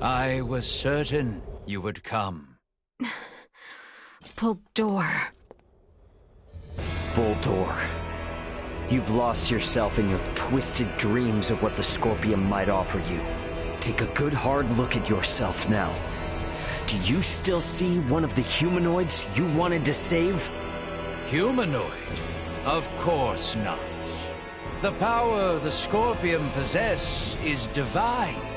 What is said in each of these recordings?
I was certain you would come. Buldur. Buldur. You've lost yourself in your twisted dreams of what the Scorpium might offer you. Take a good hard look at yourself now. Do you still see one of the humanoids you wanted to save? Humanoid? Of course not. The power the Scorpium possess is divine.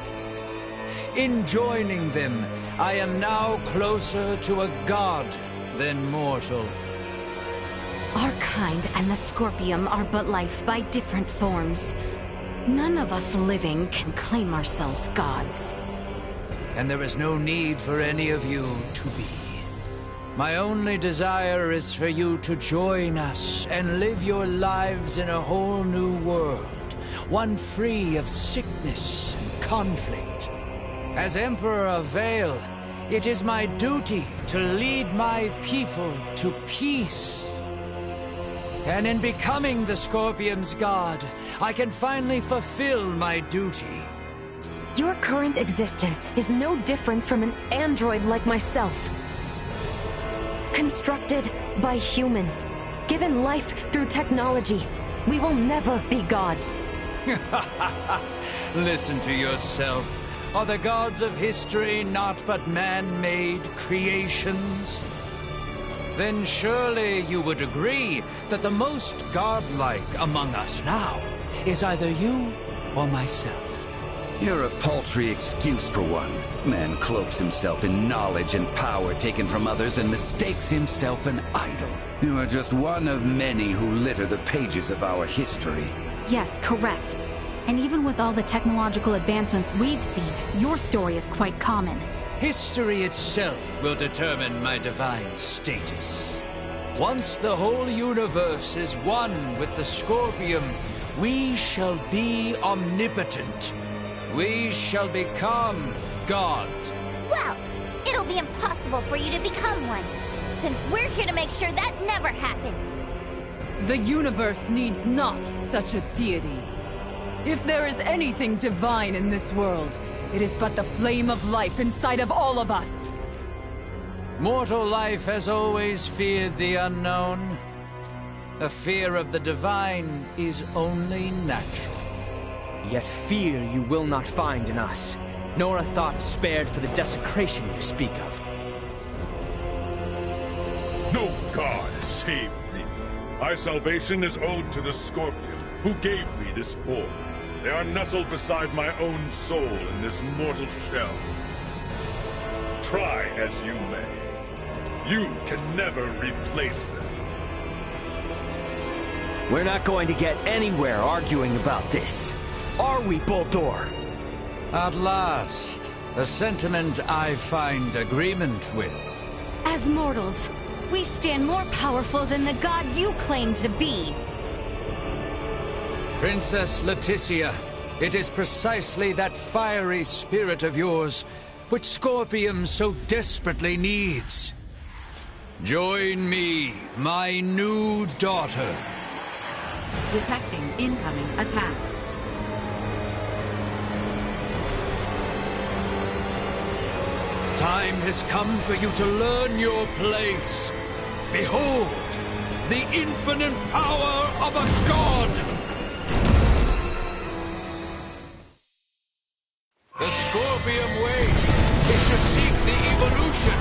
In joining them, I am now closer to a god than mortal. Our kind and the Scorpium are but life by different forms. None of us living can claim ourselves gods. And there is no need for any of you to be. My only desire is for you to join us and live your lives in a whole new world, one free of sickness and conflict. As Emperor of Vale, it is my duty to lead my people to peace. And in becoming the Scorpium's god, I can finally fulfill my duty. Your current existence is no different from an android like myself. Constructed by humans, given life through technology, we will never be gods. Listen to yourself. Are the gods of history not but man-made creations? Then surely you would agree that the most godlike among us now is either you or myself. You're a paltry excuse for one. Man cloaks himself in knowledge and power taken from others and mistakes himself an idol. You are just one of many who litter the pages of our history. Yes, correct. And even with all the technological advancements we've seen, your story is quite common. History itself will determine my divine status. Once the whole universe is one with the Scorpium, we shall be omnipotent. We shall become God. Well, it'll be impossible for you to become one, since we're here to make sure that never happens. The universe needs not such a deity. If there is anything divine in this world, it is but the flame of life inside of all of us. Mortal life has always feared the unknown. A fear of the divine is only natural. Yet fear you will not find in us, nor a thought spared for the desecration you speak of. No god has saved me. My salvation is owed to the Scorpion, who gave me this form. They are nestled beside my own soul in this mortal shell. Try as you may, you can never replace them. We're not going to get anywhere arguing about this. Are we, Buldur? At last, a sentiment I find agreement with. As mortals, we stand more powerful than the god you claim to be. Princess Leticia, it is precisely that fiery spirit of yours which Scorpium so desperately needs. Join me, my new daughter. Detecting incoming attack. Time has come for you to learn your place. Behold, the infinite power of a god! The Scorpium way is to seek the evolution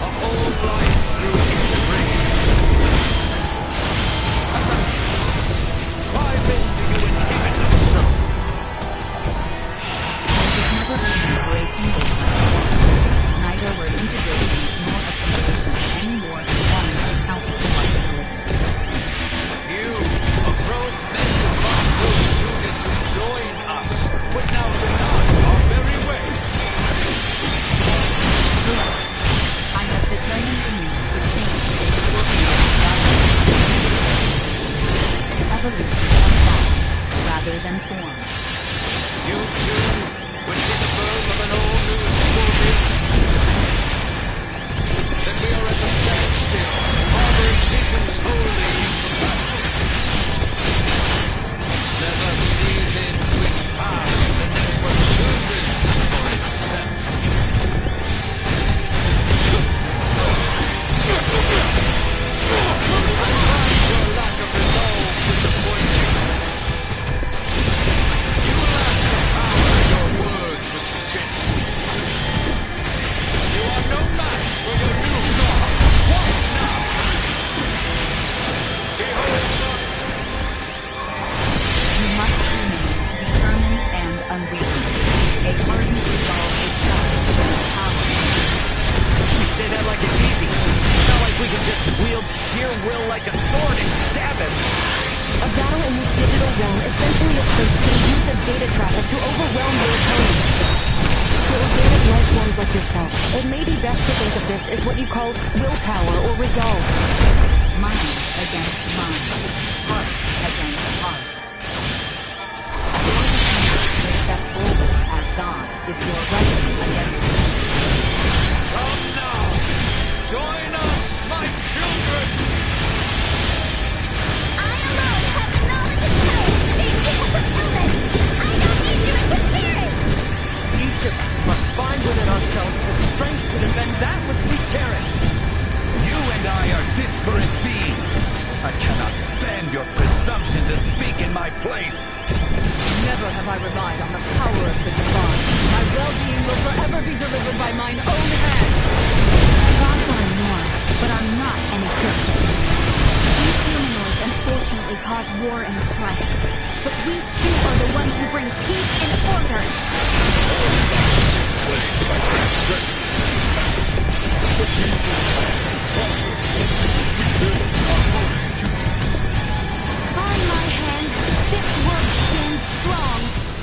of all life through integration. Why then do you inhibit us so? Never been embracing neither were integrated nor assimilated any more than one account of possibility. You, a proud men who suited to join us, would now deny our very way. I have determined the need to change the Scorpion evolution of thought rather than form. You too would be the birth of an all-new Scorpion. Then we are at a standstill, harboring visions wholly incompatible. Let us see then which path the network chooses for itself. sheer will like a sword and stab him! A battle in this digital realm essentially equates to the use of data traffic to overwhelm your opponent. For organic life forms like yourself, it may be best to think of this as what you call willpower or resolve. Mind against mind. Heart against heart. Your determination to step forward as God is your right against him. Come now! Join us, my children! I alone have the knowledge and power to be able to fulfill this! I don't need your interference! Each of us must find within ourselves the strength to defend that which we cherish. You and I are disparate beings. I cannot stand your presumption to speak in my place. Never have I relied on the power of the divine. My well-being will forever be delivered by mine own hand. Gods are more, but are not any different. These humanoids unfortunately cause war and strife, but we too are the ones who bring peace and order. By my hand, this world stands strong,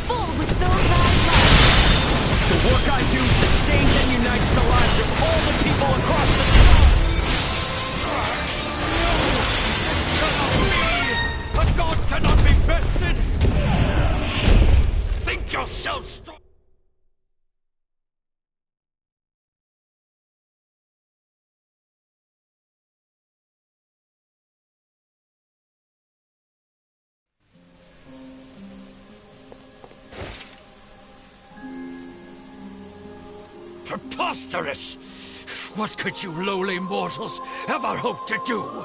full with those I love. The work I do sustains and unites the lives of all the people across the sky! A god cannot be bested! Think yourself strong! Preposterous! What could you lowly mortals ever hope to do?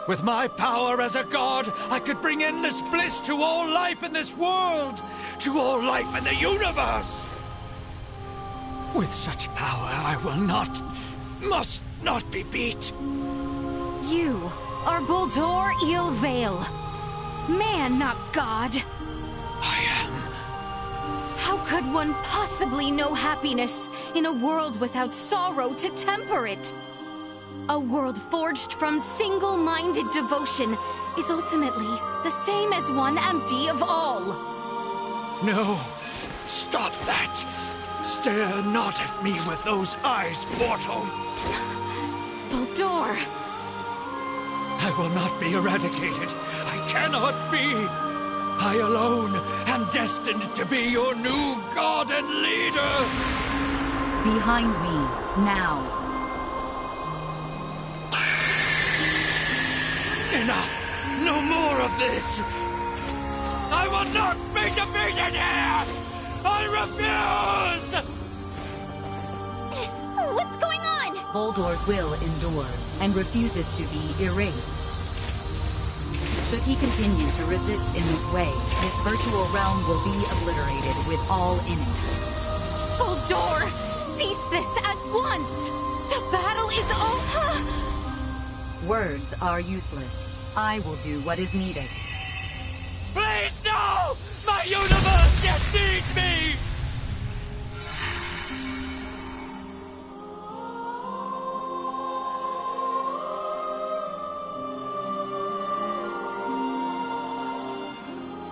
With my power as a god, I could bring endless bliss to all life in this world, to all life in the universe! With such power, I will not, must not be beat. You are Buldur Ilvail. Man, not God. I am. How could one possibly know happiness in a world without sorrow to temper it? A world forged from single-minded devotion is ultimately the same as one empty of all. No, stop that. Stare not at me with those eyes, mortal. Buldur! I will not be eradicated. I cannot be. I alone am destined to be your new god and leader. Behind me, now. Enough! No more of this! I will not be defeated here! I refuse! What's going on? Buldur's will endures and refuses to be erased. Should he continue to resist in this way, his virtual realm will be obliterated with all in it. Buldur! Cease this at once! The battle is over! Words are useless. I will do what is needed. Please, no! My universe yet needs me!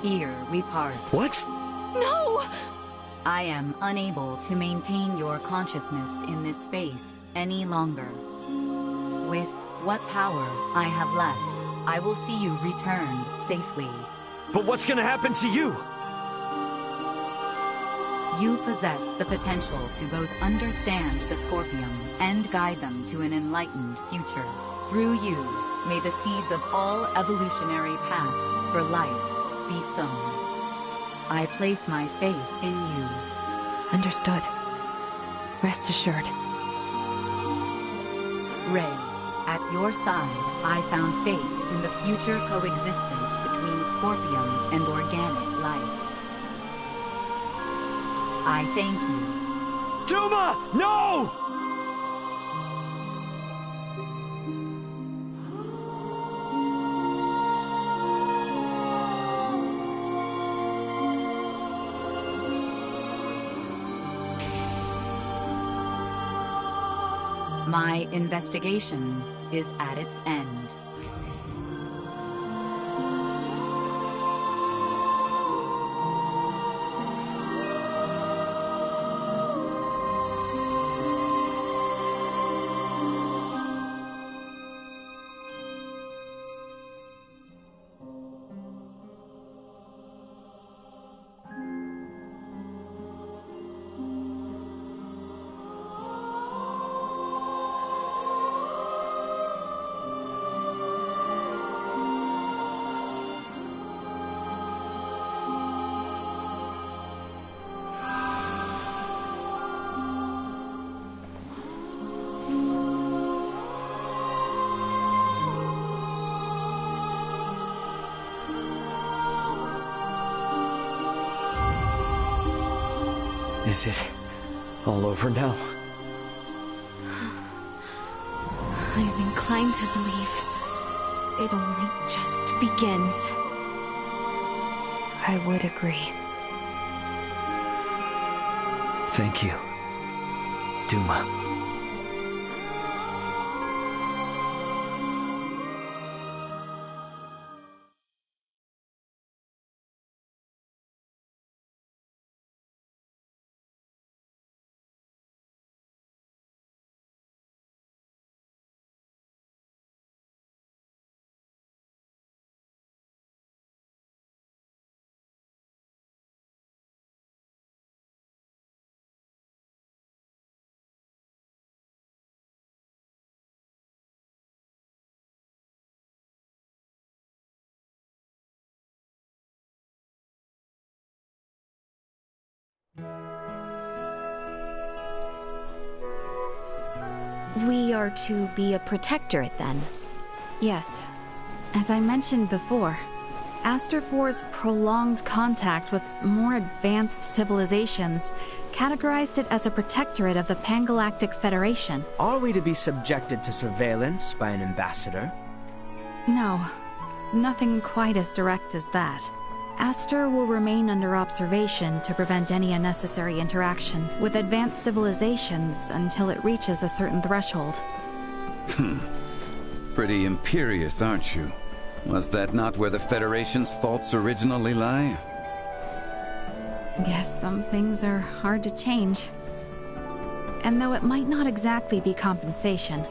Here we part. What? No! I am unable to maintain your consciousness in this space any longer. With what power I have left, I will see you returned safely. But what's gonna happen to you? You possess the potential to both understand the Scorpium and guide them to an enlightened future. Through you, may the seeds of all evolutionary paths for life be sown. I place my faith in you. Understood. Rest assured. Rey, at your side, I found faith in the future coexistence between Scorpium and organic life. I thank you. Duma! No! My investigation is at its end. Is it all over now? I'm inclined to believe it only just begins. I would agree. Thank you, Duma. We are to be a protectorate, then? Yes. As I mentioned before, Aster IV's prolonged contact with more advanced civilizations categorized it as a protectorate of the Pangalactic Federation. Are we to be subjected to surveillance by an ambassador? No, nothing quite as direct as that. Aster will remain under observation to prevent any unnecessary interaction with advanced civilizations until it reaches a certain threshold. Pretty imperious, aren't you? Was that not where the Federation's faults originally lie? Guess some things are hard to change. And though it might not exactly be compensation,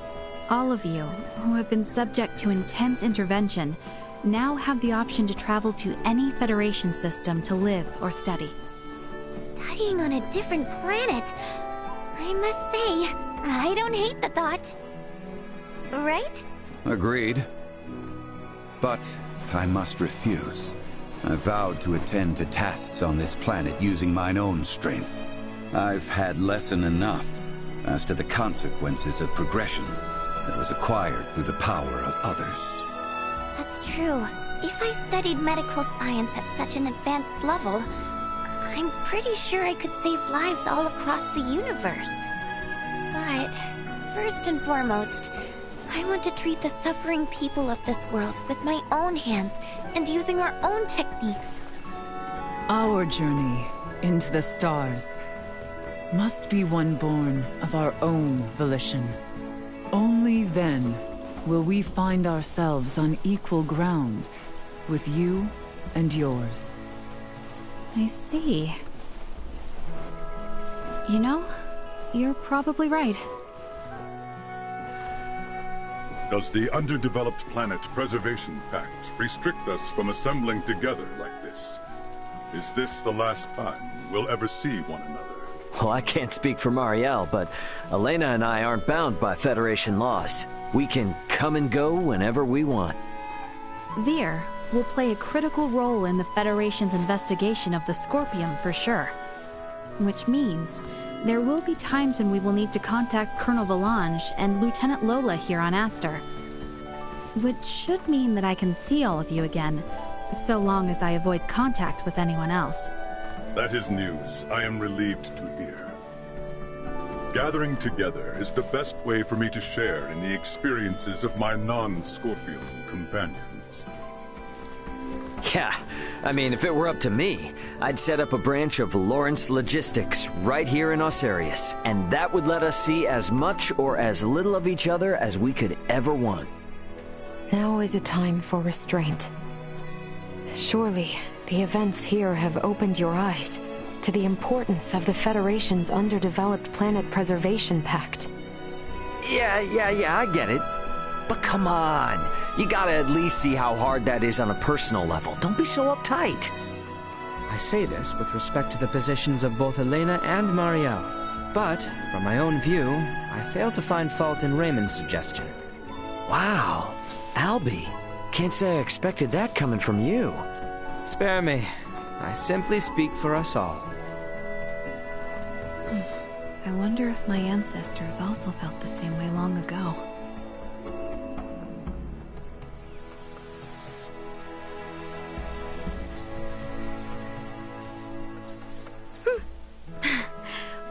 all of you who have been subject to intense intervention now have the option to travel to any Federation system to live or study. Studying on a different planet. I must say, I don't hate the thought. Right? Agreed. But I must refuse. I vowed to attend to tasks on this planet using mine own strength. I've had lesson enough as to the consequences of progression that was acquired through the power of others. That's true. If I studied medical science at such an advanced level, I'm pretty sure I could save lives all across the universe. But first and foremost, I want to treat the suffering people of this world with my own hands and using our own techniques. Our journey into the stars must be one born of our own volition. Only then will we find ourselves on equal ground with you and yours. I see. You know, you're probably right. Does the Underdeveloped Planet Preservation Pact restrict us from assembling together like this? Is this the last time we'll ever see one another? Well, I can't speak for Marielle, but Elena and I aren't bound by Federation laws. We can come and go whenever we want. Vir will play a critical role in the Federation's investigation of the Scorpium for sure. Which means there will be times when we will need to contact Colonel Valange and Lieutenant Lola here on Aster. Which should mean that I can see all of you again, so long as I avoid contact with anyone else. That is news I am relieved to hear. Gathering together is the best way for me to share in the experiences of my non-Scorpion companions. Yeah, I mean, if it were up to me, I'd set up a branch of Lawrence Logistics right here in Osarius, and that would let us see as much or as little of each other as we could ever want. Now is a time for restraint. Surely, the events here have opened your eyes to the importance of the Federation's underdeveloped planet preservation pact. Yeah, I get it. But come on, you gotta at least see how hard that is on a personal level. Don't be so uptight. I say this with respect to the positions of both Elena and Marielle. But, from my own view, I fail to find fault in Raymond's suggestion. Wow, Albie. Can't say I expected that coming from you. Spare me. I simply speak for us all. I wonder if my ancestors also felt the same way long ago.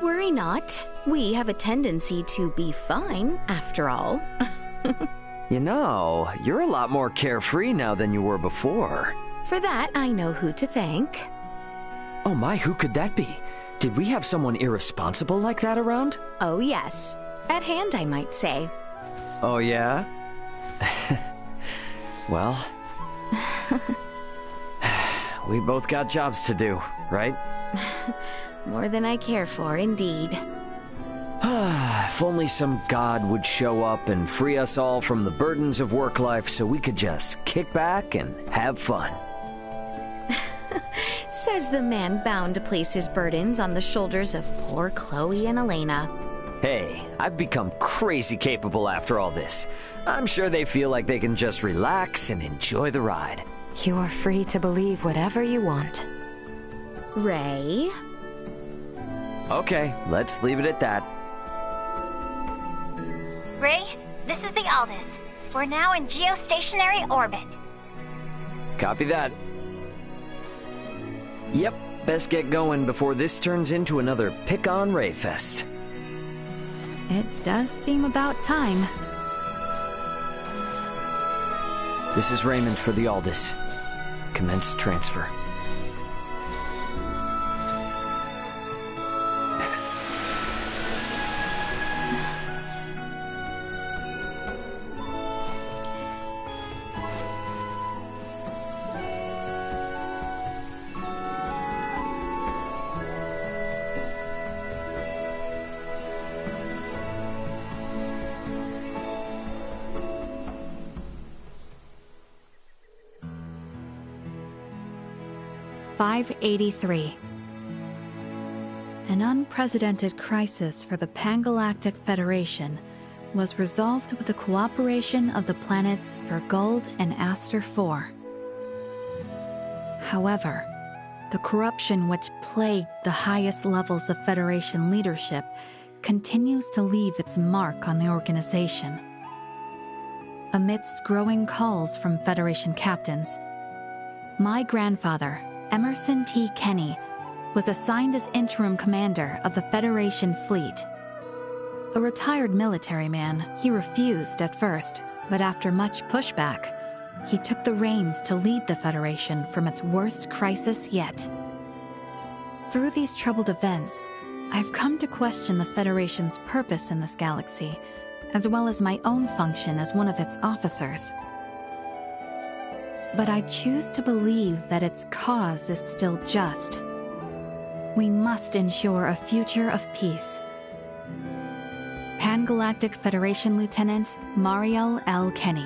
Worry not. We have a tendency to be fine, after all. You know, you're a lot more carefree now than you were before. For that, I know who to thank. Oh my, who could that be? Did we have someone irresponsible like that around? Oh yes. At hand, I might say. Oh yeah? Well... we both got jobs to do, right? More than I care for, indeed. If only some god would show up and free us all from the burdens of work life so we could just kick back and have fun. Says the man bound to place his burdens on the shoulders of poor Chloe and Elena. Hey, I've become crazy capable after all this. I'm sure they feel like they can just relax and enjoy the ride. You are free to believe whatever you want. Ray? Okay, let's leave it at that. Ray, this is the Aldous. We're now in geostationary orbit. Copy that. Yep, best get going before this turns into another pick-on Ray fest. It does seem about time. This is Raymond for the Aldous. Commence transfer. (583). An unprecedented crisis for the Pangalactic Federation was resolved with the cooperation of the planets Vergold and Aster IV. However, the corruption which plagued the highest levels of Federation leadership continues to leave its mark on the organization. Amidst growing calls from Federation captains, my grandfather, Emerson T. Kenny, was assigned as interim commander of the Federation fleet. A retired military man, he refused at first, but after much pushback, he took the reins to lead the Federation from its worst crisis yet. Through these troubled events, I've come to question the Federation's purpose in this galaxy, as well as my own function as one of its officers. But I choose to believe that its cause is still just. We must ensure a future of peace. Pangalactic Federation Lieutenant Marielle L. Kenny.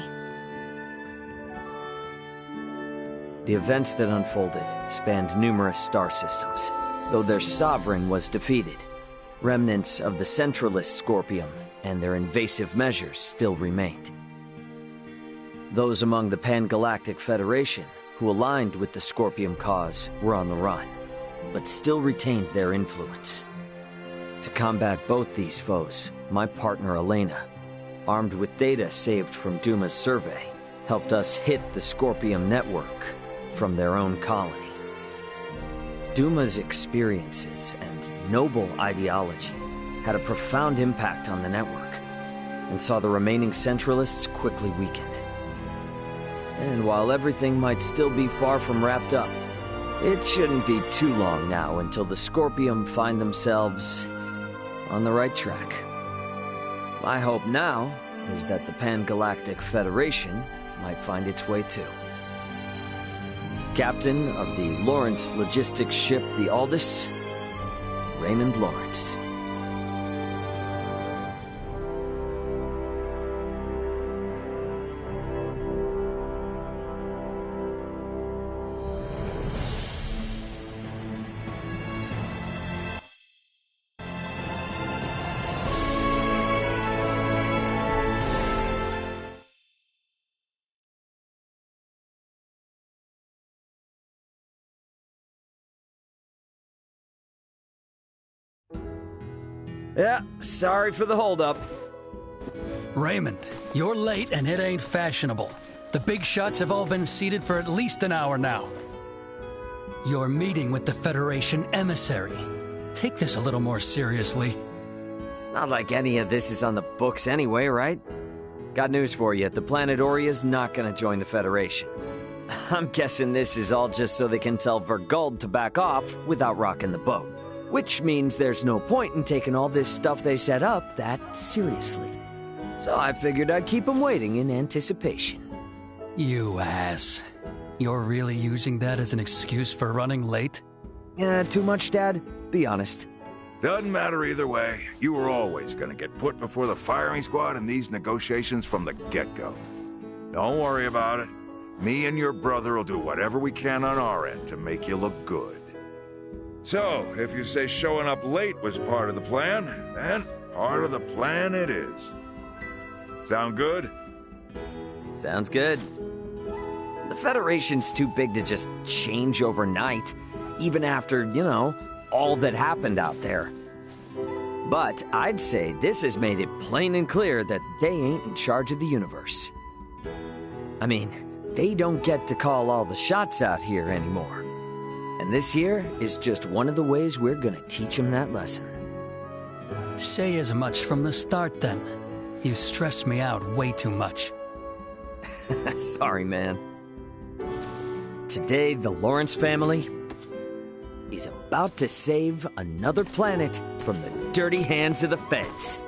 The events that unfolded spanned numerous star systems, though their sovereign was defeated. Remnants of the Centralist Scorpium and their invasive measures still remained. Those among the Pangalactic Federation who aligned with the Scorpium cause were on the run, but still retained their influence. To combat both these foes, my partner Elena, armed with data saved from Duma's survey, helped us hit the Scorpium network from their own colony. Duma's experiences and noble ideology had a profound impact on the network, and saw the remaining Centralists quickly weakened. And while everything might still be far from wrapped up, it shouldn't be too long now until the Scorpium find themselves on the right track. My hope now is that the Pan-Galactic Federation might find its way too. Captain of the Lawrence logistics ship, the Aldous, Raymond Lawrence. Yeah, sorry for the holdup. Raymond, you're late and it ain't fashionable. The big shots have all been seated for at least an hour now. You're meeting with the Federation emissary. Take this a little more seriously. It's not like any of this is on the books anyway, right? Got news for you. The planet Oria's not gonna join the Federation. I'm guessing this is all just so they can tell Verguld to back off without rocking the boat. Which means there's no point in taking all this stuff they set up that seriously. So I figured I'd keep them waiting in anticipation. You ass. You're really using that as an excuse for running late? Too much, Dad? Be honest. Doesn't matter either way. You were always gonna get put before the firing squad in these negotiations from the get-go. Don't worry about it. Me and your brother will do whatever we can on our end to make you look good. So, if you say showing up late was part of the plan, then part of the plan it is. Sound good? Sounds good. The Federation's too big to just change overnight, even after, you know, all that happened out there. But I'd say this has made it plain and clear that they ain't in charge of the universe. I mean, they don't get to call all the shots out here anymore. And this here is just one of the ways we're gonna teach them that lesson. Say as much from the start, then. You stress me out way too much. Sorry, man. Today, the Lawrence family is about to save another planet from the dirty hands of the feds.